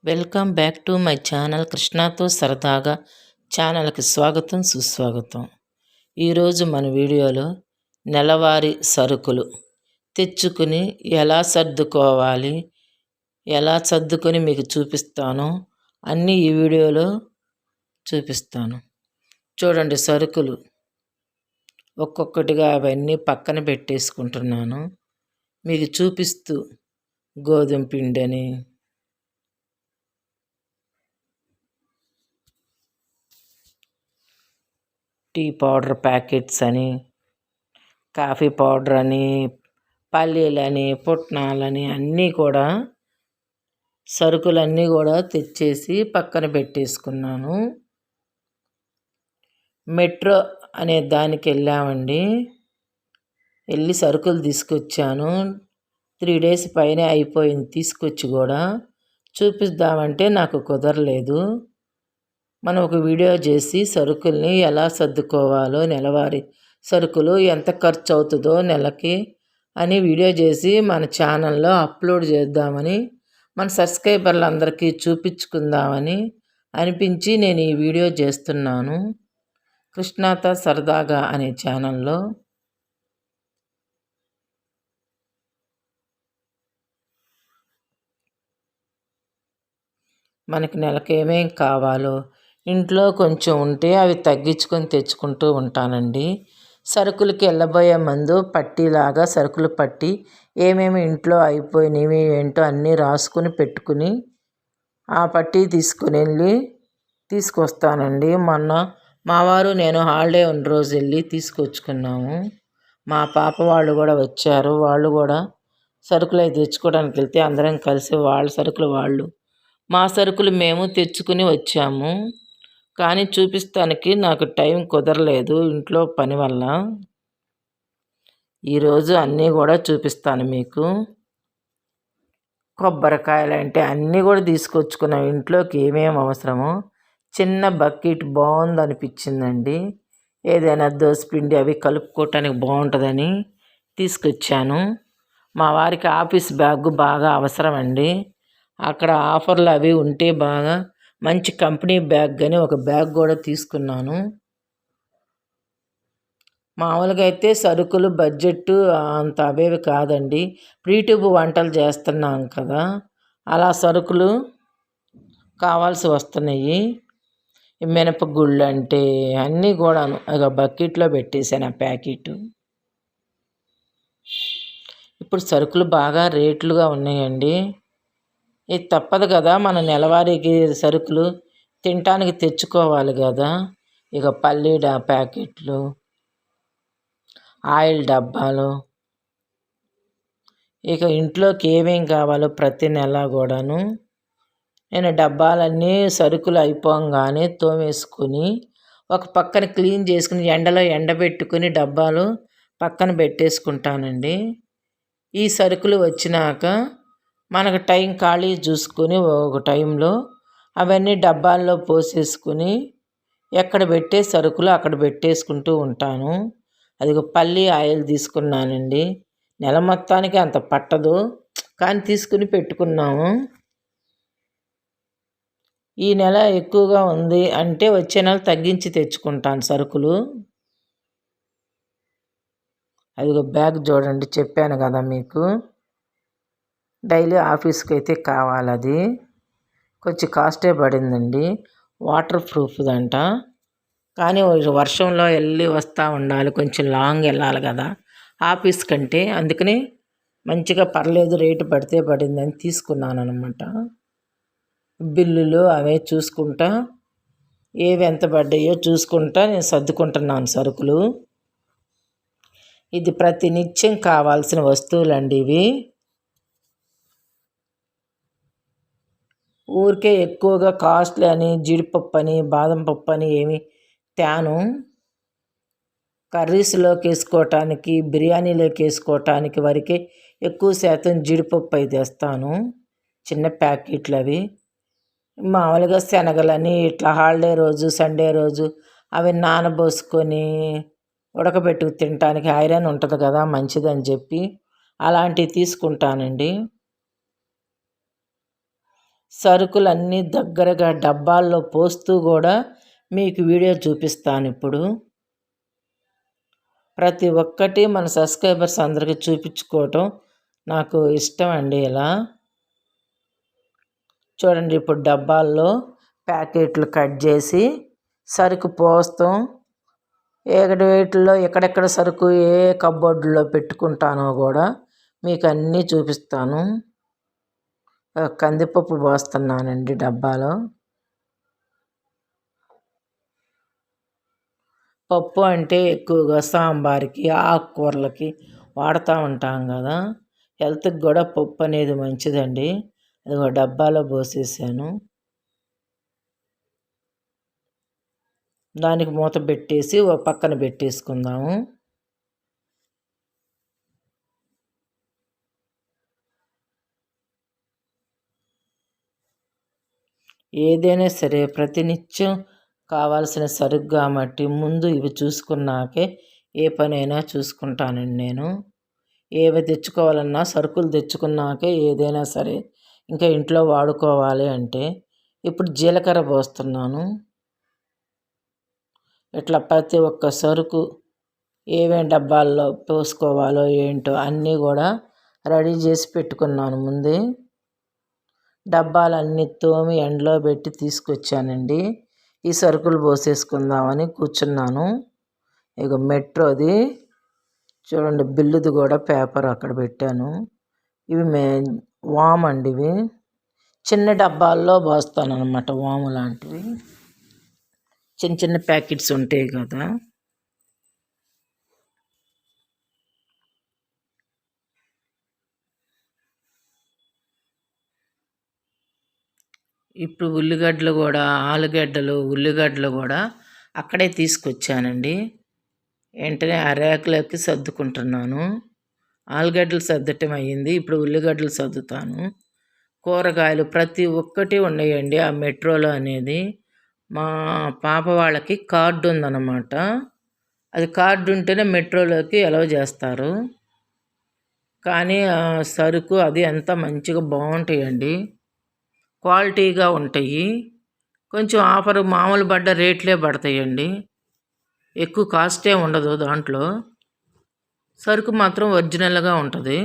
Welcome back to my channel కృష్ణాతో సరదాగా ఛానల్కి స్వాగతం సుస్వాగతం. ఈరోజు మన వీడియోలో నెలవారీ సరుకులు తెచ్చుకుని ఎలా సర్దుకోవాలి, ఎలా సర్దుకొని మీకు చూపిస్తాను అన్నీ ఈ వీడియోలో చూపిస్తాను. చూడండి, సరుకులు ఒక్కొక్కటిగా అవన్నీ పక్కన పెట్టేసుకుంటున్నాను మీకు చూపిస్తూ. గోధుమ పిండి, టీ పౌడర్ ప్యాకెట్స్ అని, కాఫీ పౌడర్ అని, పల్లీలని, పుట్నాలని అన్నీ కూడా సరుకులన్నీ కూడా తెచ్చేసి పక్కన పెట్టేసుకున్నాను. మెట్రో అనే దానికి వెళ్ళామండి. వెళ్ళి సరుకులు తీసుకొచ్చాను. 3 days పైనే అయిపోయింది తీసుకొచ్చి కూడా. చూపిద్దామంటే నాకు కుదరలేదు. మనం ఒక వీడియో చేసి సరుకుల్ని ఎలా సర్దుకోవాలో, నెలవారీ సరుకులు ఎంత ఖర్చు అవుతుందో నెలకి అని వీడియో చేసి మన ఛానల్లో అప్లోడ్ చేద్దామని, మన సబ్స్క్రైబర్లందరికీ చూపించుకుందామని అనిపించి నేను ఈ వీడియో చేస్తున్నాను. కృష్ణాతో సరదాగా అనే ఛానల్లో. మనకి నెలకు ఏమేం కావాలో ఇంట్లో కొంచెం ఉంటే అవి తగ్గించుకొని తెచ్చుకుంటూ ఉంటానండి. సరుకులకి వెళ్ళబోయే ముందు పట్టీలాగా సరుకులు పట్టి ఏమేమి ఇంట్లో అయిపోయినవి ఏంటో అన్నీ రాసుకుని పెట్టుకుని ఆ పట్టీ తీసుకుని వెళ్ళి తీసుకొస్తానండి. మొన్న మా వారు నేను హాలిడే ఉన్న రోజు వెళ్ళి తీసుకొచ్చుకున్నాము. మా పాప వాళ్ళు కూడా వచ్చారు. వాళ్ళు కూడా సరుకులు అవి తెచ్చుకోవడానికి వెళ్తే అందరం కలిసి వాళ్ళ సరుకులు వాళ్ళు, మా సరుకులు మేము తెచ్చుకుని వచ్చాము. కానీ చూపిస్తానికి నాకు టైం కుదరలేదు ఇంట్లో పని వల్ల. ఈరోజు అన్నీ కూడా చూపిస్తాను మీకు. కొబ్బరికాయలు అంటే అన్నీ కూడా తీసుకొచ్చుకున్నాం. ఇంట్లోకి ఏమేమి అవసరమో చిన్న బకెట్ బాగుంది అనిపించిందండి. ఏదైనా దోసపిండి అవి కలుపుకోవటానికి బాగుంటుందని తీసుకొచ్చాను. మా వారికి ఆఫీస్ బ్యాగ్ బాగా అవసరం అండి. అక్కడ ఆఫర్లు అవి ఉంటే బాగా మంచి కంపెనీ బ్యాగ్ అని ఒక బ్యాగ్ కూడా తీసుకున్నాను. మామూలుగా అయితే సరుకులు బడ్జెట్ అంత అవేవి కాదండి. యూట్యూబ్ వంటలు చేస్తున్నాం కదా, అలా సరుకులు కావాల్సి వస్తున్నాయి. మినపగుళ్ళు అంటే అన్నీ కూడాను ఇక బకెట్లో పెట్టేశాను ఆ ప్యాకెట్. ఇప్పుడు సరుకులు బాగా రేట్లుగా ఉన్నాయండి. ఇది తప్పదు కదా, మన నెలవారీకి సరుకులు తినటానికి తెచ్చుకోవాలి కదా. ఇక పల్లీ ప్యాకెట్లు, ఆయిల్ డబ్బాలు, ఇక ఇంట్లోకి ఏమేం కావాలో ప్రతి నెల కూడాను నేను డబ్బాలన్నీ సరుకులు అయిపోగానే తోమేసుకుని ఒక పక్కన క్లీన్ చేసుకుని ఎండలో ఎండబెట్టుకుని డబ్బాలు పక్కన పెట్టేసుకుంటానండి. ఈ సరుకులు వచ్చినాక మనకు టైం ఖాళీ చూసుకొని ఒక టైంలో అవన్నీ డబ్బాల్లో పోసేసుకుని ఎక్కడ పెట్టే సరుకులు అక్కడ పెట్టేసుకుంటూ ఉంటాను. అది పల్లి ఆయిల్ తీసుకున్నానండి. నెల మొత్తానికి అంత పట్టదు కానీ తీసుకుని పెట్టుకున్నాము. ఈ నెల ఎక్కువగా ఉంది అంటే వచ్చే నెల తగ్గించి తెచ్చుకుంటాను సరుకులు. అది బ్యాగ్ చూడండి, చెప్పాను కదా మీకు డైలీ ఆఫీస్కి అయితే కావాలి. అది కొంచెం కాస్టే పడిందండి. వాటర్ ప్రూఫ్దంట. కానీ వర్షంలో వెళ్ళి వస్తూ ఉండాలి, కొంచెం లాంగ్ వెళ్ళాలి కదా ఆఫీస్ కంటే. అందుకని మంచిగా పర్లేదు రేటు పడితే పడిందని తీసుకున్నాను అనమాట. బిల్లులు అవే చూసుకుంటా, ఏవి ఎంత పడ్డాయో చూసుకుంటా నేను సర్దుకుంటున్నాను సరుకులు. ఇది ప్రతి నిత్యం కావాల్సిన వస్తువులండి ఇవి. ఊరికే ఎక్కువగా కాస్ట్లీ అని జీడిపప్పు అని బాదం పప్పు అని ఏమి తేను. కర్రీస్లోకి వేసుకోవటానికి, బిర్యానీలోకి వేసుకోవటానికి వరకే ఎక్కువ శాతం జీడిపప్పు అవి తెస్తాను, చిన్న ప్యాకెట్లు అవి. మామూలుగా శనగలని ఇట్లా హాలిడే రోజు సండే రోజు అవి నానబోసుకొని ఉడకబెట్టుకు తినటానికి ఐరన్ ఉంటుంది కదా మంచిదని చెప్పి అలాంటివి తీసుకుంటానండి. సరుకులన్నీ దగ్గరగా డబ్బాల్లో పోస్తూ కూడా మీకు వీడియో చూపిస్తాను ఇప్పుడు. ప్రతి ఒక్కటి మన సబ్స్క్రైబర్స్ అందరికీ చూపించుకోవటం నాకు ఇష్టం అండి. ఇలా చూడండి, ఇప్పుడు డబ్బాల్లో ప్యాకెట్లు కట్ చేసి సరుకు పోస్తాం. వీటిల్లో ఎక్కడెక్కడ సరుకు ఏ కబ్బోర్డులో పెట్టుకుంటానో కూడా మీకు అన్నీ చూపిస్తాను. కందిపప్పు పోస్తున్నానండి డబ్బాలో. పప్పు అంటే ఎక్కువగా సాంబార్కి, ఆకుకూరలకి వాడుతూ ఉంటాం కదా. హెల్త్కి కూడా పప్పు అనేది మంచిదండి. అది డబ్బాలో పోసేసాను. దానికి మూత పెట్టేసి ఓ పక్కన పెట్టేసుకుందాము. ఏదైనా సరే ప్రతినిత్యం కావాల్సిన సరుకు కాబట్టి ముందు ఇవి చూసుకున్నాకే ఏ పనైనా చూసుకుంటానండి నేను. ఏవి తెచ్చుకోవాలన్నా సరుకులు తెచ్చుకున్నాకే ఏదైనా సరే ఇంకా ఇంట్లో వాడుకోవాలి అంటే. ఇప్పుడు జీలకర్ర పోస్తున్నాను. ఇట్లా ప్రతి ఒక్క సరుకు ఏమేమి డబ్బాల్లో పోసుకోవాలో ఏంటో అన్నీ కూడా రెడీ చేసి పెట్టుకున్నాను ముందే. డబ్బాలన్నీ తోమి ఎండలో పెట్టి తీసుకొచ్చానండి. ఈ సరుకులు పోసేసుకుందామని కూర్చున్నాను. ఇక మెట్రోది చూడండి, బిల్లుది కూడా పేపర్ అక్కడ పెట్టాను. ఇవి వాము అండి. ఇవి చిన్న డబ్బాల్లో పోస్తాను అనమాట. వాము లాంటివి చిన్న చిన్న ప్యాకెట్స్ ఉంటాయి కదా. ఇప్పుడు ఉల్లిగడ్డలు కూడా, ఆలుగడ్డలు, ఉల్లిగడ్డలు కూడా అక్కడే తీసుకొచ్చానండి. వెంటనే ఆ రేకులోకి సర్దుకుంటున్నాను. ఆలుగడ్డలు సర్దటం అయ్యింది. ఇప్పుడు ఉల్లిగడ్డలు సర్దుతాను. కూరగాయలు ప్రతి ఒక్కటి ఉన్నాయండి ఆ మెట్రోలో అనేది. మా పాప వాళ్ళకి కార్డు ఉందన్నమాట. అది కార్డు ఉంటేనే మెట్రోలోకి అలౌ చేస్తారు. కానీ సరుకు అది అంతా మంచిగా బాగుంటాయండి, క్వాలిటీగా ఉంటాయి. కొంచెం ఆఫర్ మామూలు పడ్డ రేట్లే పడతాయండి. ఎక్కువ కాస్టే ఉండదు దాంట్లో. సరుకు మాత్రం ఒరిజినల్గా ఉంటుంది.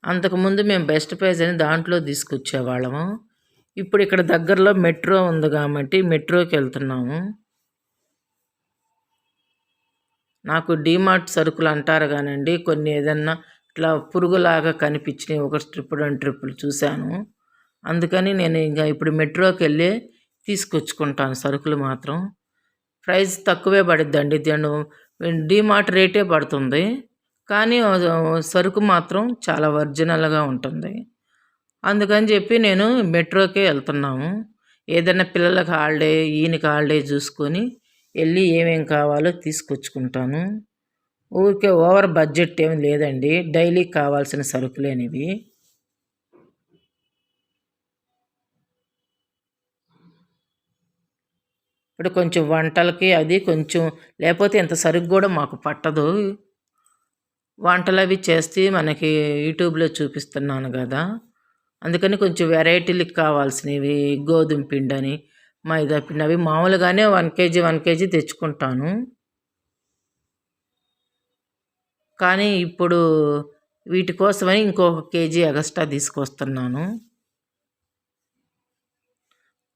అంతకుముందు మేము బెస్ట్ ప్రైస్ అని దాంట్లో తీసుకొచ్చేవాళ్ళము. ఇప్పుడు ఇక్కడ దగ్గరలో మెట్రో ఉంది కాబట్టి మెట్రోకి వెళ్తున్నాము. నాకు డీమార్ట్ సరుకులు అంటారు కానండి, కొన్ని ఏదన్నా ఇట్లా పురుగులాగా కనిపించినాయి. ఒక ట్రిప్ 2 ట్రిప్పులు చూశాను. అందుకని నేను ఇంకా ఇప్పుడు మెట్రోకి వెళ్ళి తీసుకొచ్చుకుంటాను సరుకులు మాత్రం. ప్రైస్ తక్కువే పడుద్దండి. డీమార్ట్ రేటే పడుతుంది, కానీ సరుకు మాత్రం చాలా ఒరిజినల్గా ఉంటుంది. అందుకని చెప్పి నేను మెట్రోకే వెళ్తున్నాము. ఏదైనా పిల్లలకు హాలిడే, ఈయనకి హాలిడే చూసుకొని వెళ్ళి ఏమేమి కావాలో తీసుకొచ్చుకుంటాను. ఊరికే ఓవర్ బడ్జెట్ ఏమి లేదండి, డైలీ కావాల్సిన సరుకులేనివి. ఇప్పుడు కొంచెం వంటలకి అది కొంచెం, లేకపోతే ఇంత సరుకు కూడా మాకు పట్టదు. వంటలు అవి చేస్తే మనకి యూట్యూబ్లో చూపిస్తున్నాను కదా, అందుకని కొంచెం వెరైటీలకు కావాల్సినవి గోధుమ పిండి అని, మైదా పిండి అవి మామూలుగానే 1 kg తెచ్చుకుంటాను. కానీ ఇప్పుడు వీటి కోసమని ఇంకొక కేజీ ఎక్స్ట్రా తీసుకొస్తున్నాను.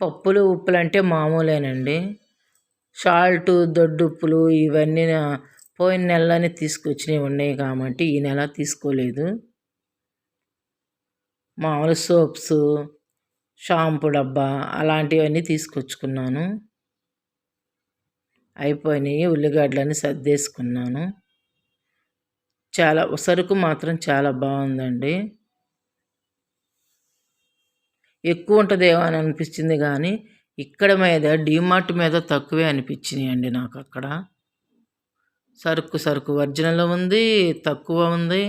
పప్పులు ఉప్పులు అంటే మామూలేనండి. సాల్ట్, దొడ్డుప్పులు ఇవన్నీ పోయిన నెలలోనే తీసుకొచ్చినవి ఉన్నాయి కాబట్టి ఈ నెల తీసుకోలేదు. మామూలు సోప్స్, షాంపూ డబ్బా అలాంటివన్నీ తీసుకొచ్చుకున్నాను. అయిపోయినాయి. ఉల్లిగడ్డలని సర్దేసుకున్నాను. చాలా సరుకు మాత్రం చాలా బాగుందండి. ఎక్కువ ఉంటుందేమో అని అనిపించింది, కానీ ఇక్కడ మీద డీమార్ట్ మీద తక్కువే అనిపించినాయండి నాకు. అక్కడ సరుకు ఒరిజినల్ ఉంది, తక్కువ ఉంది,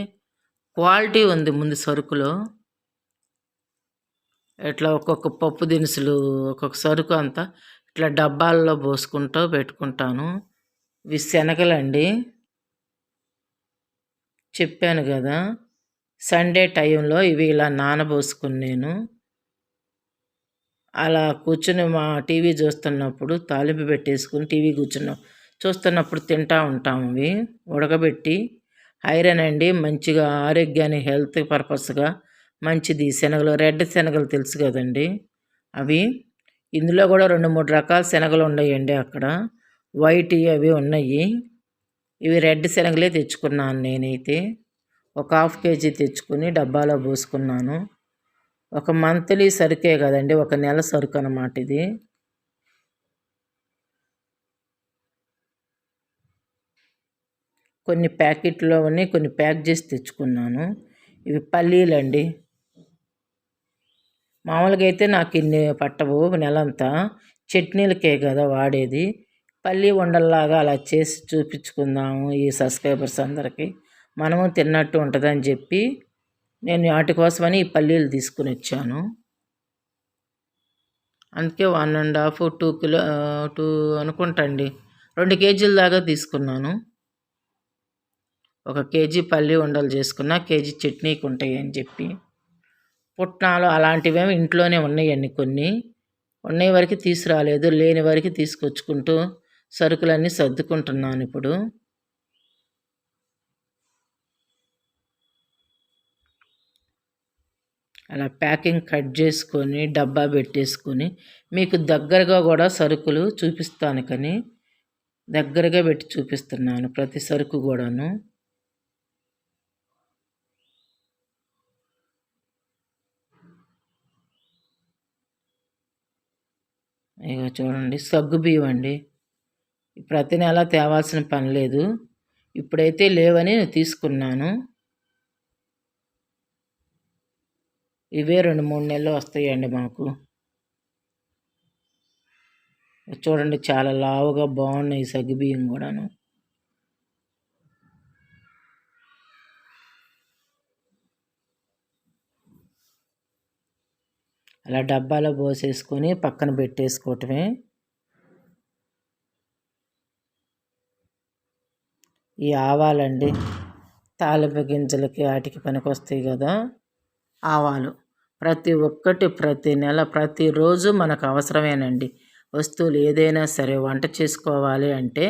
క్వాలిటీ ఉంది ముందు సరుకులో. ఇట్లా ఒక్కొక్క పప్పు దినుసులు, ఒక్కొక్క సరుకు అంతా ఇట్లా డబ్బాల్లో పోసుకుంటూ పెట్టుకుంటాను. ఇవి శనగలండి, చెప్పాను కదా. సండే టైంలో ఇవి ఇలా నానబోసుకుని నేను అలా కూర్చుని మా టీవీ చూస్తున్నప్పుడు తాలింపు పెట్టేసుకుని టీవీ చూస్తున్నప్పుడు తింటూ ఉంటాము. అవి ఉడకబెట్టి ఐరన్ అండి, మంచిగా ఆరోగ్యాన్ని హెల్త్ పర్పస్గా మంచిది. శనగలు, రెడ్ శనగలు తెలుసు కదండి, అవి ఇందులో కూడా 2-3 రకాల శనగలు ఉన్నాయండి. అక్కడ వైట్ అవి ఉన్నాయి. ఇవి రెడ్ శనగలే తెచ్చుకున్నాను నేనైతే. ఒక 1/2 కేజీ తెచ్చుకుని డబ్బాలో పోసుకున్నాను. ఒక మంత్లీ సరుకే కదండి, ఒక నెల సరుకు అన్నమాట ఇది. కొన్ని ప్యాకెట్లో ఉన్నాయి, కొన్ని ప్యాక్ చేసి తెచ్చుకున్నాను. ఇవి పల్లీలండి. మామూలుగా అయితే నాకు ఇన్ని పట్టవు నెలంతా, చట్నీలకే కదా వాడేది. పల్లీ ఉండల్లాగా అలా చేసి చూపించుకుందాము ఈ సబ్స్క్రైబర్స్ అందరికీ, మనము తిన్నట్టు ఉంటుందని చెప్పి నేను వాటి కోసమని ఈ పల్లీలు తీసుకుని వచ్చాను. అందుకే 1.5 2 అనుకుంటండి, 2 కేజీల దాకా తీసుకున్నాను. 1 కేజీ పల్లి ఉండలు చేసుకున్నా, కేజీ చట్నీకి ఉంటాయి అని చెప్పి. పుట్నాలు అలాంటివేమో ఇంట్లోనే ఉన్నాయండి, కొన్ని ఉన్నాయి వరకు తీసుకురాలేదు, లేని వరకు తీసుకొచ్చుకుంటూ సరుకులన్నీ సర్దుకుంటున్నాను ఇప్పుడు. అలా ప్యాకింగ్ కట్ చేసుకొని డబ్బా పెట్టేసుకొని మీకు దగ్గరగా కూడా సరుకులు చూపిస్తాను, కానీ దగ్గరగా పెట్టి చూపిస్తున్నాను ప్రతి సరుకు కూడాను. ఇక చూడండి, సగ్గుబియ్యం అండి. ప్రతి నెల తేవాల్సిన పని లేదు, ఇప్పుడైతే లేవని తీసుకున్నాను. ఇవే 2-3 నెలలు వస్తాయండి మాకు. చూడండి, చాలా లావుగా బాగున్నాయి సగ్గుబియ్యం కూడాను. అలా డబ్బాలో పోసేసుకొని పక్కన పెట్టేసుకోవటమే. ఈ ఆవాలండి, తాలింపు గింజలకి వాటికి పనికొస్తాయి కదా ఆవాలు. ప్రతి ఒక్కటి ప్రతి నెల ప్రతిరోజు మనకు అవసరమేనండి. వస్తువులు ఏదైనా సరే వంట చేసుకోవాలి అంటే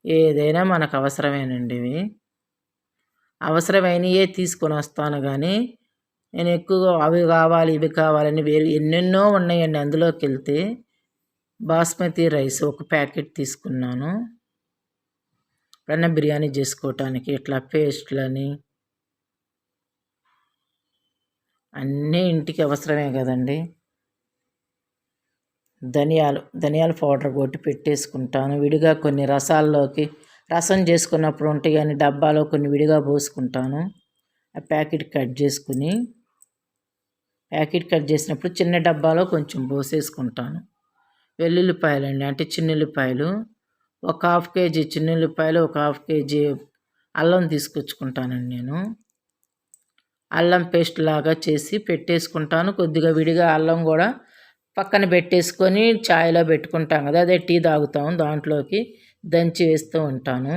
ఏదైనా మనకు అవసరమేనండి. ఇవి అవసరమైనయే తీసుకొని వస్తాను, కానీ నేను ఎక్కువగా అవి కావాలి ఇవి కావాలని వేరు ఎన్నెన్నో ఉన్నాయండి. అందులోకి వెళ్తే బాస్మతి రైస్ 1 ప్యాకెట్ తీసుకున్నాను, ఎప్పుడన్నా బిర్యానీ చేసుకోవటానికి. ఇట్లా పేస్ట్లని అన్నీ ఇంటికి అవసరమే కదండి. ధనియాల పౌడర్ కొట్టి పెట్టేసుకుంటాను విడిగా. కొన్ని రసాల్లోకి రసం చేసుకున్నప్పుడు ఉంటాయి, కానీ డబ్బాలో కొన్ని విడిగా పోసుకుంటాను. ఆ ప్యాకెట్ కట్ చేసినప్పుడు చిన్న డబ్బాలో కొంచెం పోసేసుకుంటాను. వెల్లుల్లిపాయలండి, అంటే చిన్నుల్లిపాయలు 1/2 కేజీ చిన్నుల్లిపాయలు, 1/2 కేజీ అల్లం తీసుకొచ్చుకుంటానండి నేను. అల్లం పేస్ట్ లాగా చేసి పెట్టేసుకుంటాను. కొద్దిగా విడిగా అల్లం కూడా పక్కన పెట్టేసుకొని చాయ్లో పెట్టుకుంటాం కదా, అదే టీ తాగుతాం, దాంట్లోకి దంచి వేస్తూ ఉంటాను.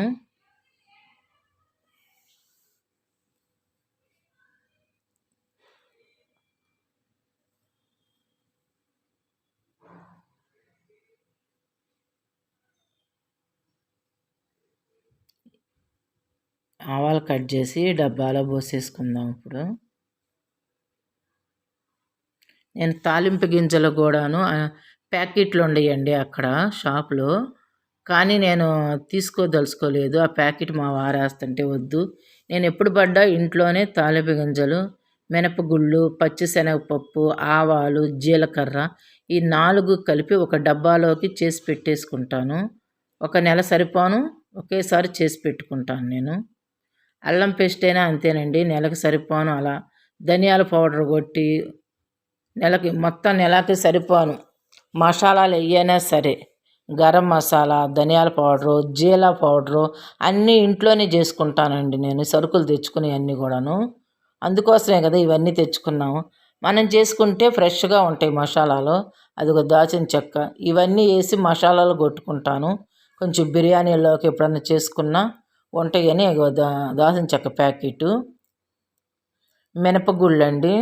ఆవాలు కట్ చేసి డబ్బాలో పోసేసుకుందాం ఇప్పుడు. నేను తాలింపు గింజలు కూడాను ప్యాకెట్లు ఉండయండి అక్కడ షాప్లో, కానీ నేను తీసుకోదలుచుకోలేదు. ఆ ప్యాకెట్ మా వారేస్తుంటే వద్దు, నేను ఎప్పుడు పడ్డా ఇంట్లోనే తాలింపు గింజలు, మినపగుళ్ళు, పచ్చిశనగపప్పు, ఆవాలు, జీలకర్ర ఈ 4 కలిపి ఒక డబ్బాలోకి చేసి పెట్టేసుకుంటాను. ఒక నెల సరిపోను ఒకేసారి చేసి పెట్టుకుంటాను నేను. అల్లం పేస్ట్ అయినా అంతేనండి, నెలకు సరిపోను. అలా ధనియాల పౌడర్ కొట్టి మొత్తం నెలకి సరిపోను మసాలాలు వేయైనా సరే, గరం మసాలా, ధనియాల పౌడరు, జీల పౌడరు అన్నీ ఇంట్లోనే చేసుకుంటానండి నేను. సరుకులు తెచ్చుకుని అన్నీ కూడాను అందుకోసమే కదా ఇవన్నీ తెచ్చుకున్నాము. మనం చేసుకుంటే ఫ్రెష్గా ఉంటాయి మసాలాలు. అదిగో దాచిన చెక్క ఇవన్నీ వేసి మసాలాలు కొట్టుకుంటాను. కొంచెం బిర్యానీలోకి ఎప్పుడన్నా చేసుకున్నా ఉంటాయని దాచిన చెక్క ప్యాకెట్. మినపగుళ్ళండి,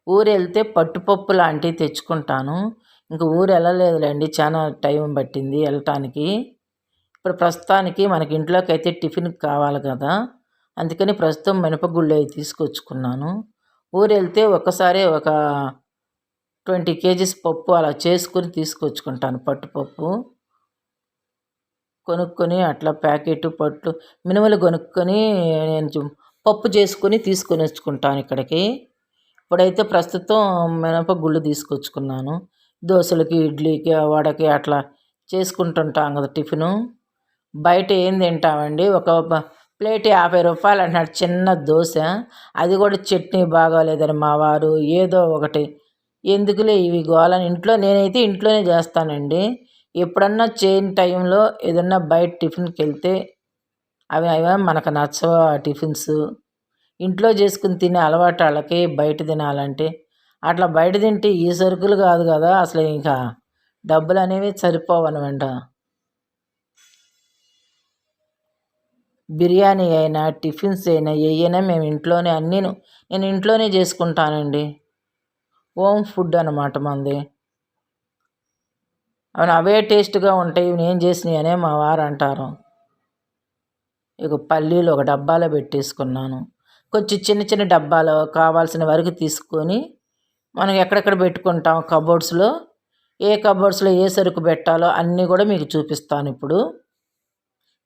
ఊరెళ్తే పట్టుపప్పు లాంటివి తెచ్చుకుంటాను. ఇంక ఊరు వెళ్ళలేదులేండి, చాలా టైం పట్టింది వెళ్ళటానికి. ఇప్పుడు ప్రస్తుతానికి మనకి ఇంట్లోకైతే టిఫిన్‌కి కావాలి కదా! అందుకని ప్రస్తుతం మినపగుళ్ళు అవి తీసుకొచ్చుకున్నాను. ఊరెళ్తే ఒక్కసారే ఒక 20 కేజీస్ పప్పు అలా చేసుకొని తీసుకొచ్చుకుంటాను, పట్టుపప్పు. కొనుక్కొని అట్లా ప్యాకెట్ పట్టు మినుములు కొనుక్కొని నేను పప్పు చేసుకొని తీసుకొనొచ్చుకుంటాను ఇక్కడికి. ఇప్పుడైతే ప్రస్తుతం మినపగుళ్ళు తీసుకొచ్చుకున్నాను. దోసలకి, ఇడ్లీకి, వడకి అట్లా చేసుకుంటుంటాం కదా టిఫిను. బయట ఏం తింటామండి, ఒక ప్లేట్ రూ. 50 అంటున్నాడు చిన్న దోశ. అది కూడా చట్నీ బాగాలేదని మా వారు ఏదో ఒకటి, ఎందుకులే ఇవి గోలని నేనైతే ఇంట్లోనే చేస్తానండి. ఎప్పుడన్నా చేయని టైంలో ఏదన్నా బయట టిఫిన్‌కి వెళ్తే అవి మనకు నచ్చవు ఆ టిఫిన్స్. ఇంట్లో చేసుకుని తినే అలవాటు వాళ్ళకి బయట తినాలంటే. అట్లా బయట తింటే ఈ సరుకులు కాదు కదా, అసలు ఇంకా డబ్బులు అనేవి సరిపోవనమాట. బిర్యానీ అయినా, టిఫిన్స్ అయినా ఏయైనా మేము ఇంట్లోనే నేను ఇంట్లోనే చేసుకుంటానండి. హోమ్ ఫుడ్ అనమాట మనది. అవును, అవే టేస్ట్‌గా ఉంటాయి నేను చేసినవి అనే మా వారు అంటారు. ఇక పల్లీలు ఒక డబ్బాలో పెట్టేసుకున్నాను. కొంచెం చిన్న చిన్న డబ్బాలో కావాల్సిన వరకు తీసుకొని మనం ఎక్కడెక్కడ పెట్టుకుంటాం కబోర్డ్స్‌లో, ఏ కబోర్డ్స్‌లో ఏ సరుకు పెట్టాలో అన్నీ కూడా మీకు చూపిస్తాను ఇప్పుడు.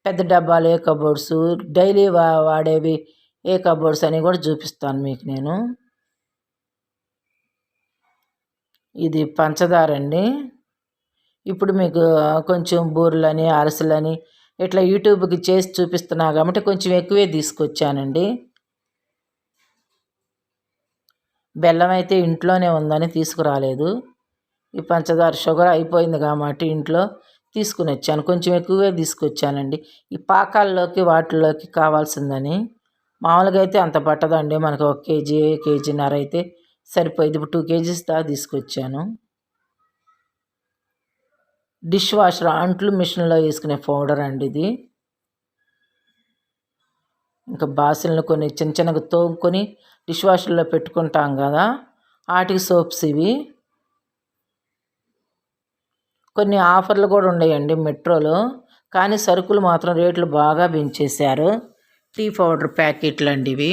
పెద్ద డబ్బాలు ఏ కబోర్డ్స్, డైలీ వాడేవి ఏ కబోర్డ్స్ అని కూడా చూపిస్తాను మీకు నేను. ఇది పంచదార అండి. ఇప్పుడు మీకు కొంచెం బూరెలని, అరిసెలని ఇట్లా యూట్యూబ్‌కి చేసి చూపిస్తున్నా కాబట్టి కొంచెం ఎక్కువే తీసుకొచ్చానండి. బెల్లం అయితే ఇంట్లోనే ఉందని తీసుకురాలేదు. ఈ పంచదార షుగర్ అయిపోయింది కాబట్టి ఇంట్లో తీసుకుని వచ్చాను. కొంచెం ఎక్కువే తీసుకొచ్చానండి, ఈ పాకాల్లోకి వాటిల్లోకి కావాల్సిందని. మామూలుగా అయితే అంత పట్టదండి మనకు, 1 కేజీ, కేజీన్నర అయితే సరిపోయింది. ఇప్పుడు 2 కేజీస్ దాకా తీసుకొచ్చాను. డిష్ వాషర్ అంట్లు మిషన్లో వేసుకునే పౌడర్ అండి ఇది. ఇంకా బాసనలు కొన్ని చిన్న చిన్నగా తోముకొని డిష్ వాషర్లో పెట్టుకుంటాం కదా, వాటికి సోప్స్ ఇవి. కొన్ని ఆఫర్లు కూడా ఉన్నాయండి మెట్రోలో, కానీ సరుకులు మాత్రం రేట్లు బాగా పెంచేశారు. టీ పౌడర్ ప్యాకెట్లు అండి ఇవి.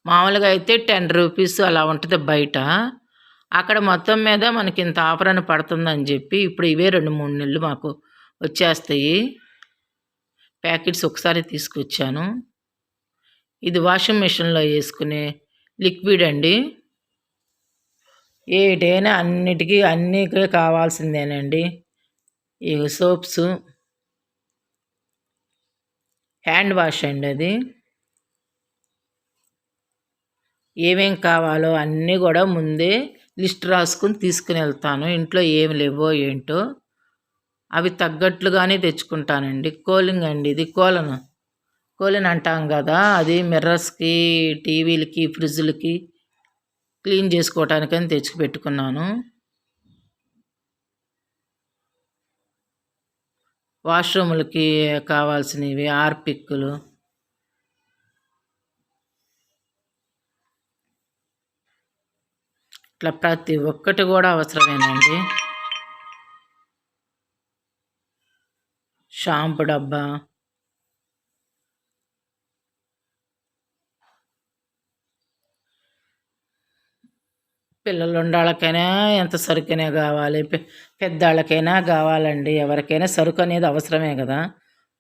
మామూలుగా అయితే 10 రూపీస్ అలా ఉంటుంది బయట. అక్కడ మొత్తం మీద మనకి ఇంత ఆఫర్ అని పడుతుందని చెప్పి ఇప్పుడు ఇవే 2-3 నెలలు మాకు వచ్చేస్తాయి. ప్యాకెట్స్ ఒకసారి తీసుకొచ్చాను. ఇది వాషింగ్ మిషన్లో వేసుకునే లిక్విడ్ అండి. ఏటైనా అన్నిటికీ అన్నీ కావాల్సిందేనండి. ఈ సోప్స్, హ్యాండ్ వాష్ అండి అది. ఏమేం కావాలో అన్నీ కూడా ముందే లిస్ట్ రాసుకుని తీసుకుని వెళ్తాను. ఇంట్లో ఏమి లేవో ఏంటో అవి తగ్గట్లుగానే తెచ్చుకుంటానండి. కోలింగ్ అండి ఇది, కోలిన్ అంటాం కదా, అది మిర్రర్స్కి, టీవీలకి, ఫ్రిడ్జ్లకి క్లీన్ చేసుకోవటానికని తెచ్చిపెట్టుకున్నాను. వాష్రూములకి కావాల్సినవి, హార్పిక్కులు, ఇట్లా ప్రతి ఒక్కటి కూడా అవసరమేనండి. షాంపూ డబ్బా, పిల్లలు ఉండాళ్ళకైనా ఎంత సరుకైనా కావాలి, పెద్దాళ్ళకైనా కావాలండి. ఎవరికైనా సరుకు అనేది అవసరమే కదా.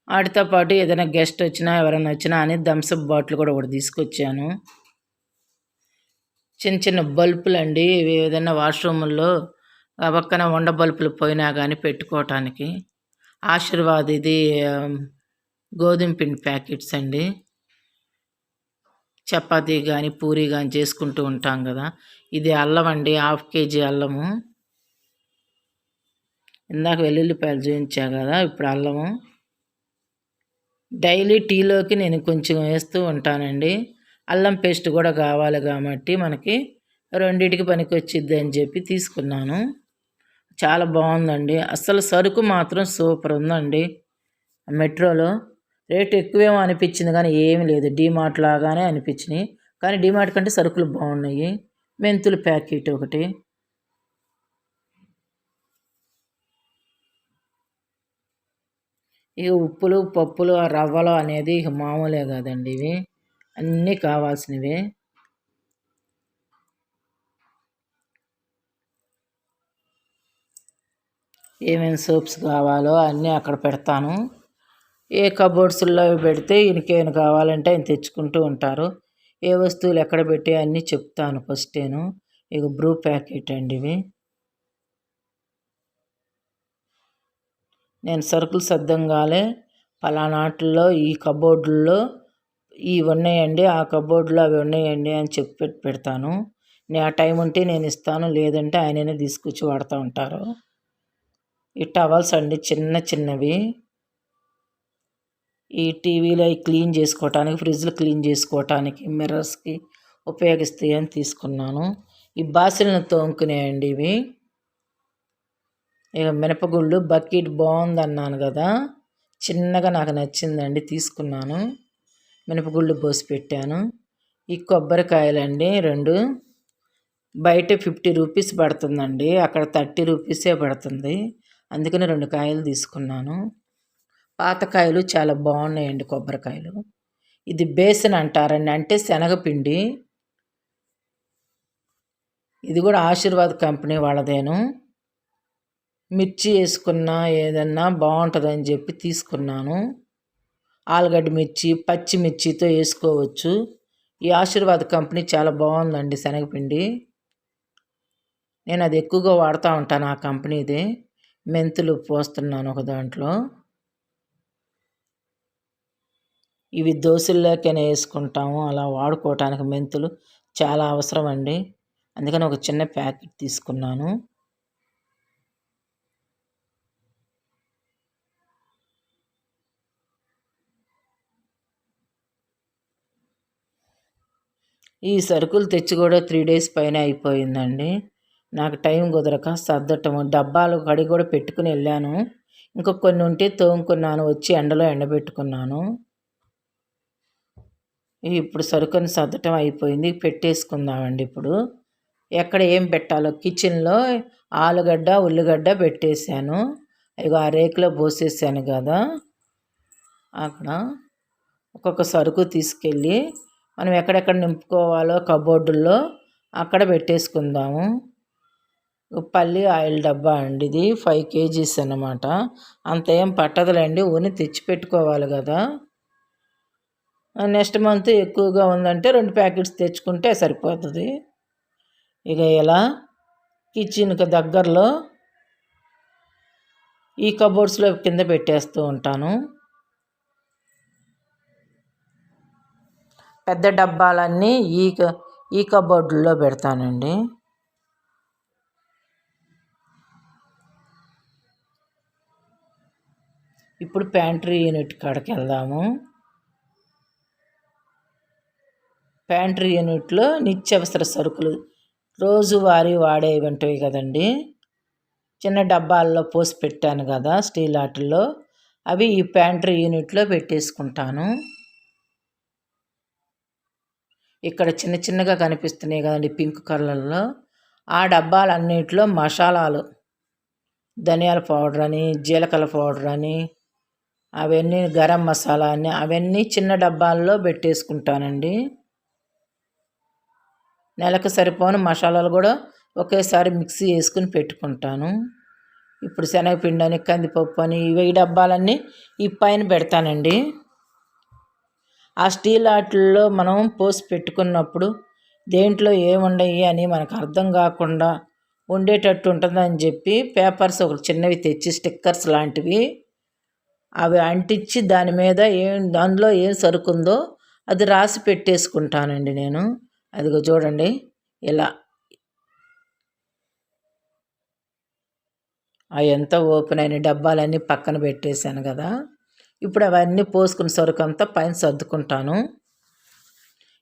వాటితో పాటు ఏదైనా గెస్ట్ వచ్చినా ఎవరైనా వచ్చినా అని థమ్సప్ బాటిల్ కూడా ఒకటి తీసుకొచ్చాను. చిన్న చిన్న బల్బులు అండి, ఏదైనా వాష్రూముల్లో ఆ పక్కన ఉండ బల్బులు పోయినా కానీ పెట్టుకోవటానికి. ఆశీర్వాద్ ఇది గోధుమ పిండి ప్యాకెట్స్ అండి. చపాతీ కానీ పూరీ కానీ చేసుకుంటూ ఉంటాం కదా. ఇది అల్లం అండి, 1/2 కేజీ అల్లము. ఇందాక వెల్లుల్లిపాయలు చూపించా కదా, ఇప్పుడు అల్లము. డైలీ టీలోకి నేను కొంచెం వేస్తూ ఉంటానండి. అల్లం పేస్ట్ కూడా కావాలి కాబట్టి మనకి రెండింటికి పనికి వచ్చిద్ది అని చెప్పి తీసుకున్నాను. చాలా బాగుందండి, అస్సలు సరుకు మాత్రం సూపర్ ఉందండి మెట్రోలో. రేట్ ఎక్కువేమో అనిపించింది కానీ ఏమి లేదు, డీమార్ట్ లాగానే అనిపించినాయి. కానీ డీమార్ట్ కంటే సరుకులు బాగున్నాయి. మెంతుల ప్యాకెట్ ఒకటి, ఇక ఉప్పులు పప్పులు రవ్వలు అనేది ఇక మామూలే కదండి, ఇవి అన్నీ కావాల్సినవి. ఏమేమి సోప్స్ కావాలో అన్నీ అక్కడ పెడతాను. ఏ కబోర్డ్స్లో పెడితే ఈయనకేమైనా కావాలంటే ఆయన తెచ్చుకుంటూ ఉంటారు. ఏ వస్తువులు ఎక్కడ పెట్టి అన్నీ చెప్తాను ఫస్టేను. ఇక బ్రూ ప్యాకెట్ అండి ఇవి. నేను సరుకులు సర్దంగానే పలానాట్లో ఈ కబోర్డుల్లో ఇవి ఉన్నాయండి, ఆ కబోర్డులో అవి ఉన్నాయండి అని చెప్పి పెడతాను. ఆ టైం ఉంటే నేను ఇస్తాను, లేదంటే ఆయననే తీసుకొచ్చి వాడుతూ ఉంటారు. ఈ టవల్స్ అండి చిన్న చిన్నవి, ఈ టీవీలో క్లీన్ చేసుకోవటానికి, ఫ్రిడ్జ్లు క్లీన్ చేసుకోవటానికి, మిర్రర్స్కి ఉపయోగిస్తాయి అని తీసుకున్నాను. ఈ బాసిల్ని తోముకునేయండి ఇవి. ఇక మినపగుళ్ళు బకెట్ బాగుందన్నాను కదా, చిన్నగా నాకు నచ్చిందండి, తీసుకున్నాను. మినపగుళ్ళు పోసి పెట్టాను. ఈ కొబ్బరికాయలండి 2, బయట 50 రూపీస్ పడుతుందండి, అక్కడ 30 రూపీసే పడుతుంది. అందుకని 2 కాయలు తీసుకున్నాను. పాతకాయలు చాలా బాగున్నాయండి కొబ్బరికాయలు. ఇది బేసన్ అంటారండి, అంటే శనగపిండి. ఇది కూడా ఆశీర్వాద్ కంపెనీ వాళ్ళదేను. మిర్చి వేసుకున్నా ఏదన్నా బాగుంటుందని చెప్పి తీసుకున్నాను. ఆలుగడ్డ మిర్చి, పచ్చిమిర్చితో వేసుకోవచ్చు. ఈ ఆశీర్వాద్ కంపెనీ చాలా బాగుందండి శనగపిండి. నేను అది ఎక్కువగా వాడుతూ ఉంటాను, ఆ కంపెనీదే. మెంతులు పోస్తున్నాను ఒక దాంట్లో. ఇవి దోశల్లోకైనా వేసుకుంటాము, అలా వాడుకోవటానికి మెంతులు చాలా అవసరం అండి. అందుకని ఒక చిన్న ప్యాకెట్ తీసుకున్నాను. ఈ సరుకులు తెచ్చి కూడా 3 డేస్ పైన అయిపోయిందండి. నాకు టైం కుదరక సర్దటము, డబ్బాలు కడిగి కూడా పెట్టుకుని వెళ్ళాను. ఇంకా కొన్ని ఉంటే తోముకున్నాను, వచ్చి ఎండలో ఎండబెట్టుకున్నాను. ఇప్పుడు సరుకుని సర్దటం అయిపోయింది, పెట్టేసుకుందామండి. ఇప్పుడు ఎక్కడ ఏం పెట్టాలో కిచెన్లో ఆలుగడ్డ, ఉల్లిగడ్డ పెట్టేశాను. ఇక ఆ రేకులో పోసేసాను కదా, అక్కడ ఒక్కొక్క సరుకు తీసుకెళ్ళి మనం ఎక్కడెక్కడ నింపుకోవాలో కబోర్డుల్లో అక్కడ పెట్టేసుకుందాము. పల్లి ఆయిల్ డబ్బా అండి, ఇది 5 kgs అన్నమాట. అంత ఏం పట్టదులేండి, ఓన్లీ తెచ్చి పెట్టుకోవాలి కదా. నెక్స్ట్ మంత్ ఎక్కువగా ఉందంటే 2 ప్యాకెట్స్ తెచ్చుకుంటే సరిపోతుంది. ఇక ఇలా కిచెన్కి దగ్గరలో ఈ కబోర్డ్స్లో కింద పెట్టేస్తూ ఉంటాను. పెద్ద డబ్బాలన్నీ ఈ కబోర్డుల్లో పెడతానండి. ఇప్పుడు ప్యాంట్రీ యూనిట్ కాడికి వెళ్దాము. ప్యాంట్రీ యూనిట్లో నిత్యావసర సరుకులు రోజువారీ వాడేవి ఉంటాయి కదండి, చిన్న డబ్బాల్లో పోసి పెట్టాను కదా స్టీల్ వాటిల్లో, అవి ఈ ప్యాంట్రీ యూనిట్లో పెట్టేసుకుంటాను. ఇక్కడ చిన్న చిన్నగా కనిపిస్తున్నాయి కదండి పింక్ కలర్లో, ఆ డబ్బాలన్నిటిలో మసాలాలు, ధనియాల పౌడర్ అని, జీలకర్ర పౌడర్ అని, అవన్నీ గరం మసాలా అని, అవన్నీ చిన్న డబ్బాల్లో పెట్టేసుకుంటానండి. నెలకు సరిపోను మసాలాలు కూడా ఒకేసారి మిక్సీ వేసుకుని పెట్టుకుంటాను. ఇప్పుడు శనగపిండి అని, కందిపప్పు అని, ఇవి డబ్బాలన్నీ ఈ పైన పెడతానండి. ఆ స్టీల్ వాటిల్లో మనం పోసి పెట్టుకున్నప్పుడు దేంట్లో ఏముండయి అని మనకు అర్థం కాకుండా ఉండేటట్టు ఉంటుందని చెప్పి పేపర్స్ ఒక చిన్నవి తెచ్చి, స్టిక్కర్స్ లాంటివి, అవి అంటించి దాని మీద అందులో ఏం సరుకుందో అది రాసి పెట్టేసుకుంటానండి నేను. అదిగో చూడండి, ఇలా ఎంత ఓపెన్ అయిన డబ్బాలన్నీ పక్కన పెట్టేశాను కదా. ఇప్పుడు అవన్నీ పోసుకుని సరుకు అంతా పైన సర్దుకుంటాను.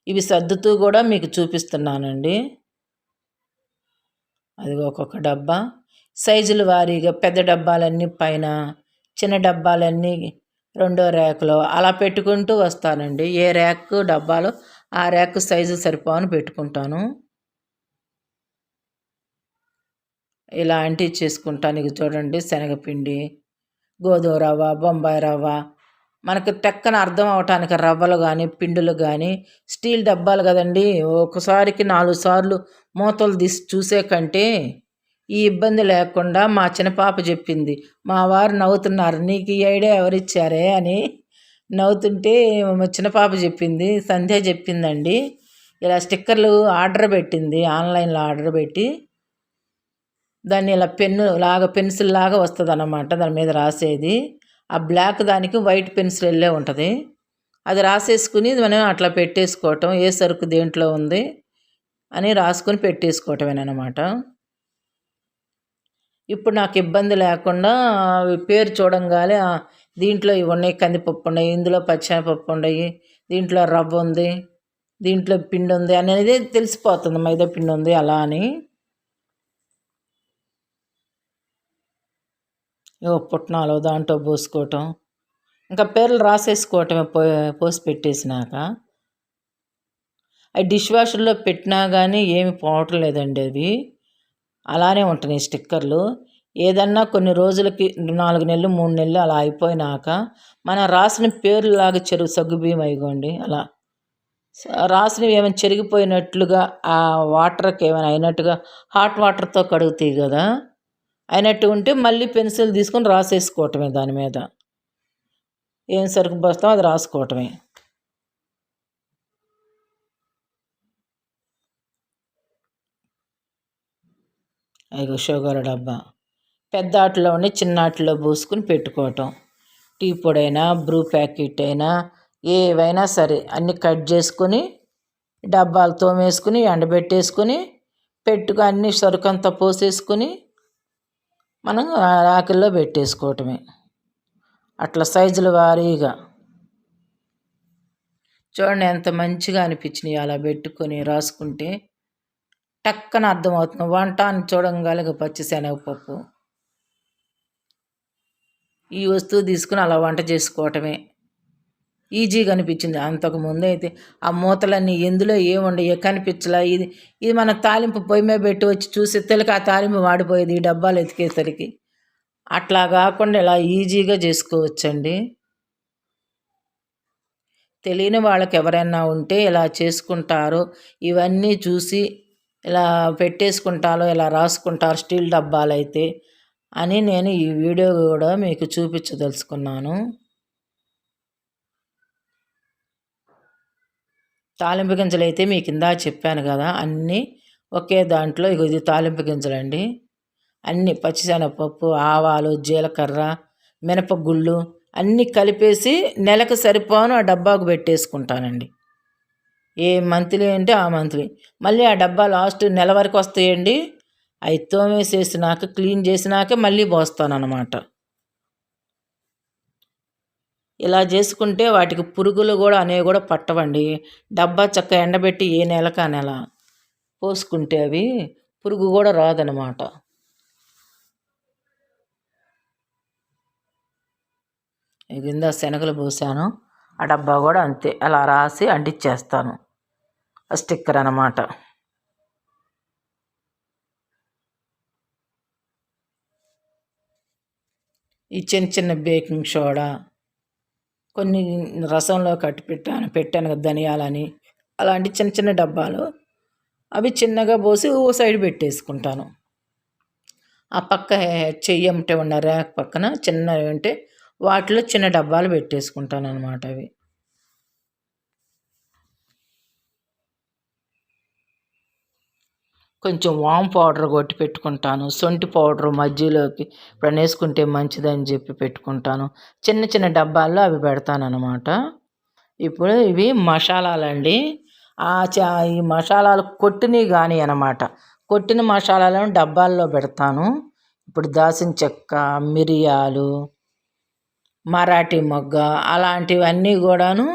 ఇవి సర్దుతూ కూడా మీకు చూపిస్తున్నానండి. అది ఒక్కొక్క డబ్బా సైజుల వారీగా, పెద్ద డబ్బాలన్నీ పైన, చిన్న డబ్బాలన్నీ రెండో ర్యాక్లో అలా పెట్టుకుంటూ వస్తానండి. ఏ ర్యాక్ డబ్బాలో ఆ ర్యాక్ సైజు సరిపోని పెట్టుకుంటాను. ఇలా అంటించేసుకుంటాను. ఇక చూడండి శనగపిండి, గోధుమ రవ్వ, బొంబాయి రవ్వ, మనకు టక్కన అర్థం అవటానికి రవ్వలు కానీ పిండిలు కానీ స్టీల్ డబ్బాలు కదండి, ఒకసారికి 4 సార్లు మూతలు తీసి చూసే కంటే ఈ ఇబ్బంది లేకుండా మా చిన్న పాప చెప్పింది. మా వారు నవ్వుతున్నారు, నీకు ఈ ఐడియా ఎవరిచ్చారే అని నవ్వుతుంటే మా చిన్న పాప చెప్పింది, సంధ్య చెప్పిందండి. ఇలా స్టిక్కర్లు ఆర్డర్ పెట్టింది, ఆన్లైన్లో ఆర్డర్ పెట్టి దాన్ని ఇలా పెన్ను లాగా పెన్సిల్ లాగా వస్తుంది అన్నమాట, దాని మీద రాసేది. ఆ బ్లాక్ దానికి వైట్ పెన్సిల్ వెళ్ళే ఉంటుంది, అది రాసేసుకుని మనం అట్లా పెట్టేసుకోవటం, ఏ సరుకు దేంట్లో ఉంది అని రాసుకొని పెట్టేసుకోవటమేనమాట. ఇప్పుడు నాకు ఇబ్బంది లేకుండా పేరు చూడంగానే దీంట్లో ఇవి ఉన్నాయి, కందిపప్పు ఉన్నాయి, ఇందులో పచ్చెనపప్పు ఉన్నాయి, దీంట్లో రవ్వ ఉంది, దీంట్లో పిండి ఉంది అనేది తెలిసిపోతుంది, మైదా పిండి ఉంది అలా అని. పుట్నాలు దాంట్లో పోసుకోవటం, ఇంకా పేర్లు రాసేసుకోవటమే పోసి పెట్టేసినాక. అవి డిష్ వాషర్లో పెట్టినా కానీ ఏమి పోవటం లేదండి, అవి అలానే ఉంటున్నాయి స్టిక్కర్లు. ఏదన్నా కొన్ని రోజులకి 4 నెలలు 3 నెలలు అలా అయిపోయినాక మనం రాసిన పేర్లులాగా సగ్గుబియ్యం అయిగోండి అలా రాసినవి ఏమైనా చెరిగిపోయినట్లుగా ఆ వాటర్కి ఏమైనా అయినట్టుగా హాట్ వాటర్తో కడుగుతాయి కదా, అయినట్టు ఉంటే మళ్ళీ పెన్సిల్ తీసుకొని రాసేసుకోవటమే, దాని మీద ఏం సరుకు పోస్తామో అది రాసుకోవటమే. అయ్యో షుగర్ డబ్బా పెద్ద ఆటలోని చిన్న ఆటలో పోసుకుని పెట్టుకోవటం. టీ పొడైనా బ్రూ ప్యాకెట్ అయినా ఏవైనా సరే అన్నీ కట్ చేసుకొని డబ్బాలు తోమేసుకుని ఎండబెట్టేసుకొని అన్ని సరుకు అంతా పోసేసుకొని మనం రాకిల్లో పెట్టేసుకోవటమే, అట్లా సైజుల వారీగా. చూడండి ఎంత మంచిగా అనిపించినాయి అలా పెట్టుకొని రాసుకుంటే, టక్కన అర్థమవుతుంది. వంట అని చూడంగానే పచ్చిశనగపప్పు ఈ వస్తువు తీసుకుని అలా వంట చేసుకోవటమే ఈజీగా అనిపించింది. అంతకుముందు అయితే ఆ మూతలన్నీ ఎందులో ఏముండయో కనిపించలా. ఇది మన తాలింపు పొయ్యి మీద పెట్టి వచ్చి చూసి తెలికి ఆ తాలింపు వాడిపోయేది ఈ డబ్బాలు ఎతికేసరికి. అట్లా కాకుండా ఇలా ఈజీగా చేసుకోవచ్చండి. తెలియని వాళ్ళకి ఎవరైనా ఉంటే ఇలా చేసుకుంటారో, ఇవన్నీ చూసి ఇలా పెట్టేసుకుంటారో, ఇలా రాసుకుంటారు స్టీల్ డబ్బాలు అయితే అని నేను ఈ వీడియో కూడా మీకు చూపించదలుచుకున్నాను. తాలింపు గింజలు అయితే మీకు ఇందాక చెప్పాను కదా, అన్నీ ఒకే దాంట్లో. ఇది తాలింపు గింజలండి, అన్నీ పచ్చిశనగపప్పు, ఆవాలు, జీలకర్ర, మినపగుళ్ళు అన్నీ కలిపేసి నెలకు సరిపోను ఆ డబ్బాకు పెట్టేసుకుంటానండి. ఏ మంత్లీ అంటే ఆ మంత్లీ మళ్ళీ ఆ డబ్బా లాస్ట్ నెల వరకు వస్తాయండి. అవి తోమేసేసినాక క్లీన్ చేసినాక మళ్ళీ పోస్తాను అన్నమాట. ఇలా చేసుకుంటే వాటికి పురుగులు కూడా అనేవి కూడా పట్టవండి. డబ్బా చక్క ఎండబెట్టి ఏ నెలకు ఆ నెల పోసుకుంటే అవి పురుగు కూడా రాదనమాట. కింద శనగలు పోసాను, ఆ డబ్బా కూడా అంతే అలా రాసి అంటించేస్తాను, ఆ స్టిక్కర్ అన్నమాట. ఈ చిన్న చిన్న బేకింగ్ సోడా కొన్ని రసంలో కట్టి పెట్టాను కదా ధనియాలని, అలాంటి చిన్న చిన్న డబ్బాలు అవి చిన్నగా పోసి ఓ సైడ్ పెట్టేసుకుంటాను. ఆ పక్క చెయ్యి అమ్మటే ఉన్న ర్యాక్ పక్కన చిన్నవి ఉంటే వాటిలో చిన్న డబ్బాలు పెట్టేసుకుంటాను అన్నమాట. అవి కొంచెం వామ్ పౌడర్ కొట్టి పెట్టుకుంటాను, సొంటి పౌడర్ మధ్యలోకి ఇప్పుడు వేసుకుంటే మంచిదని చెప్పి పెట్టుకుంటాను. చిన్న చిన్న డబ్బాల్లో అవి పెడతాను అన్నమాట. ఇప్పుడు ఇవి మసాలాలండి. ఈ మసాలాలు కొట్టినవి కానీ అన్నమాట, కొట్టిన మసాలాలను డబ్బాల్లో పెడతాను. ఇప్పుడు దాల్చిన చెక్క, మిరియాలు, మరాఠీ మొగ్గ అలాంటివన్నీ కూడాను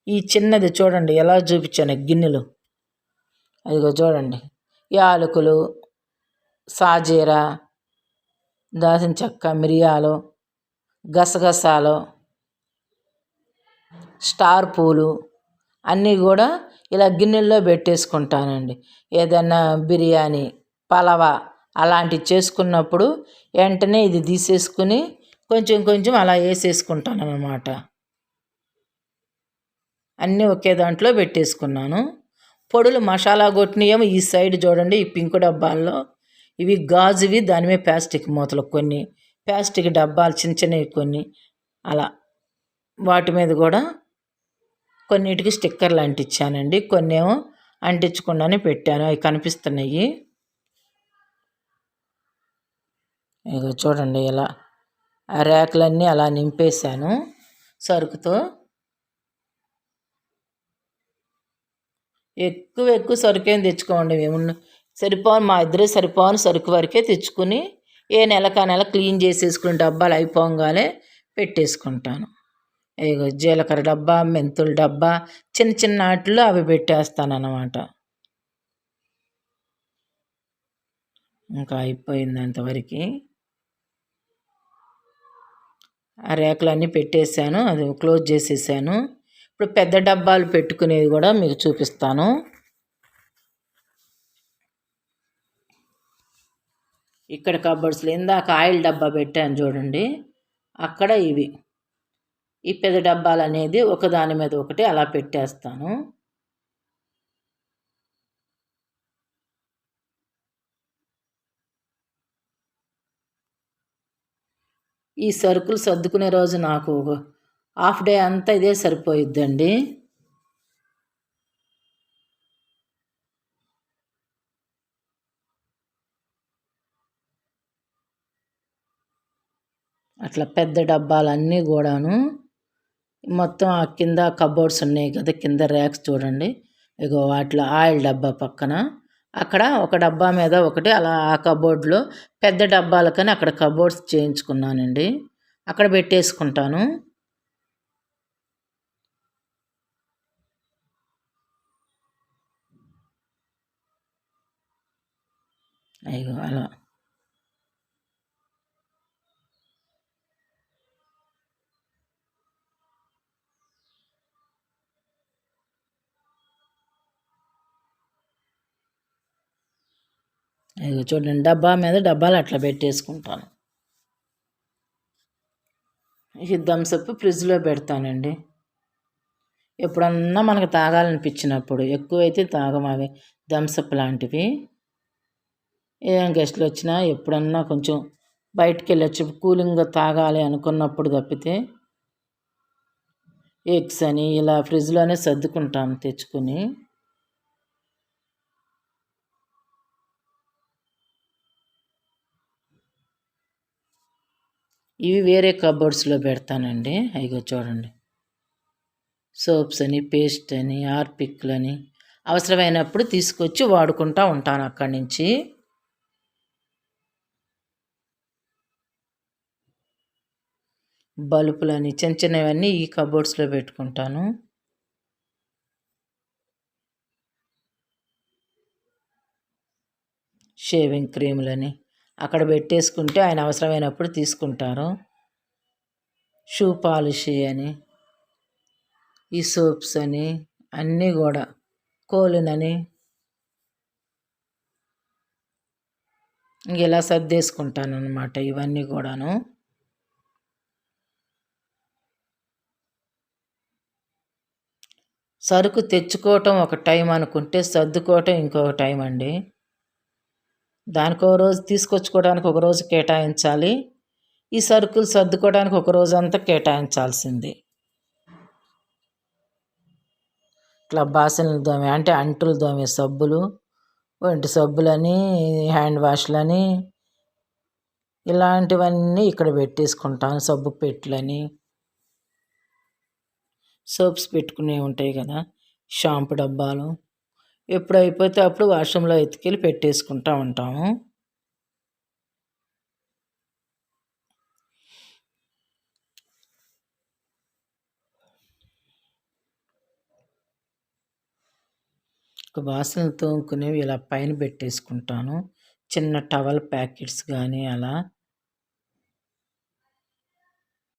ఈ చిన్నది చూడండి ఎలా చూపించాను గిన్నెలు, అదిగో చూడండి, యాలకులు, సాజీరా, దాల్చిన చెక్క, మిరియాలు, గసగసాలు స్టార్ పూలు అన్నీ కూడా ఇలా గిన్నెల్లో పెట్టేసుకుంటానండి. ఏదన్నా బిర్యానీ, పలావా అలాంటివి చేసుకున్నప్పుడు వెంటనే ఇది తీసేసుకుని కొంచెం కొంచెం అలా వేసేసుకుంటాను అన్నమాట. అన్నీ ఒకే దాంట్లో పెట్టేసుకున్నాను. పొడులు మసాలా కొట్టినయేమో ఈ సైడ్ చూడండి, ఈ పింకు డబ్బాల్లో. ఇవి గాజువి, దాని మీద ప్లాస్టిక్ మూతలు కొన్ని, ప్లాస్టిక్ డబ్బాలు చిన్న చిన్నవి కొన్ని, అలా వాటి మీద కూడా కొన్నిటికి స్టిక్కర్లు అంటించానండి. కొన్ని ఏమో అంటించకుండానే పెట్టాను, అవి కనిపిస్తున్నాయి. ఇక చూడండి ఇలా ఆ ర్యాకులన్నీ అలా నింపేశాను సరుకుతో. ఎక్కువ ఎక్కువ సరుకేం తెచ్చుకోండి, ఏమున్నా సరిపోని మా ఇద్దరే సరిపోని సరుకు వరకే తెచ్చుకుని ఏ నెలకా నెల క్లీన్ చేసేసుకుని డబ్బాలు అయిపోగానే పెట్టేసుకుంటాను. ఇగో జీలకర్ర డబ్బా, మెంతుల డబ్బా, చిన్న చిన్న వాటిలో అవి పెట్టేస్తాను అన్నమాట. ఇంకా అయిపోయింది అంతవరకు. ఆ రేకులన్నీ పెట్టేశాను, అది క్లోజ్ చేసేసాను. ఇప్పుడు పెద్ద డబ్బాలు పెట్టుకునేది కూడా మీకు చూపిస్తాను. ఇక్కడ కబోర్డ్స్లో ఇందాక ఆయిల్ డబ్బా పెట్టాను చూడండి, అక్కడ ఇవి ఈ పెద్ద డబ్బాలు అనేది ఒకదాని మీద ఒకటి అలా పెట్టేస్తాను. ఈ సరుకులు సర్దుకునే రోజు నాకు హాఫ్ డే అంతా ఇదే సరిపోయిద్దండి. అట్లా పెద్ద డబ్బాలన్నీ కూడాను మొత్తం ఆ కింద కబోర్డ్స్ ఉన్నాయి కదా, కింద ర్యాక్స్ చూడండి, ఇగో వాటిలో ఆయిల్ డబ్బా పక్కన అక్కడ ఒక డబ్బా మీద ఒకటి అలా ఆ కబోర్డ్లో పెద్ద డబ్బాలకని అక్కడ కబోర్డ్స్ చేయించుకున్నానండి, అక్కడ పెట్టేసుకుంటాను. అయ్యో అలా ఇగో చూడండి, డబ్బా మీద డబ్బాలు అట్లా పెట్టేసుకుంటాను. ఈ థమ్సప్ ఫ్రిడ్జ్లో పెడతానండి. ఎప్పుడన్నా మనకు తాగాలనిపించినప్పుడు, ఎక్కువైతే తాగం అవి థమ్సప్ లాంటివి. ఏం గెస్ట్లు వచ్చినా ఎప్పుడన్నా కొంచెం బయటికి వెళ్ళొచ్చి కూలింగ్గా తాగాలి అనుకున్నప్పుడు తప్పితే ఎగ్స్ అని ఇలా ఫ్రిడ్జ్లోనే సర్దుకుంటాను తెచ్చుకుని. ఇవి వేరే కబోర్డ్స్లో పెడతానండి. అయ్యో చూడండి, సోప్స్ అని, పేస్ట్ అని, హార్పిక్లని అవసరమైనప్పుడు తీసుకొచ్చి వాడుకుంటూ ఉంటాను అక్కడి నుంచి. బల్బులని చిన్న చిన్నవన్నీ ఈ కబోర్డ్స్లో పెట్టుకుంటాను. షేవింగ్ క్రీములని అక్కడ పెట్టేసుకుంటే ఆయన అవసరమైనప్పుడు తీసుకుంటారు. షూ పాలిష్ అని, ఈ సోప్స్ అని అన్నీ కూడా, కోలునని ఇలా సర్దేసుకుంటాను అన్నమాట ఇవన్నీ కూడాను. సరుకు తెచ్చుకోవటం ఒక టైం అనుకుంటే సర్దుకోవటం ఇంకొక టైం అండి. దానికో రోజు తీసుకొచ్చుకోవడానికి ఒక రోజు కేటాయించాలి, ఈ సరుకులు సర్దుకోవడానికి ఒక రోజు అంతా కేటాయించాల్సింది. ఇట్లా బాసనలు దోమే అంటే అంటులు దోమే సబ్బులు, ఒంటి సబ్బులని, హ్యాండ్ వాష్లని ఇలాంటివన్నీ ఇక్కడ పెట్టేసుకుంటాను. సబ్బు పెట్టులని, సోప్స్ పెట్టుకునేవి ఉంటాయి కదా, షాంపూ డబ్బాలు ఎప్పుడు అయిపోతే అప్పుడు వాష్రూమ్లో ఎత్తుకెళ్ళి పెట్టేసుకుంటూ ఉంటాము. ఒక బాసనలు తోముకునేవి ఇలా పైన పెట్టేసుకుంటాను. చిన్న టవల్ ప్యాకెట్స్ కానీ అలా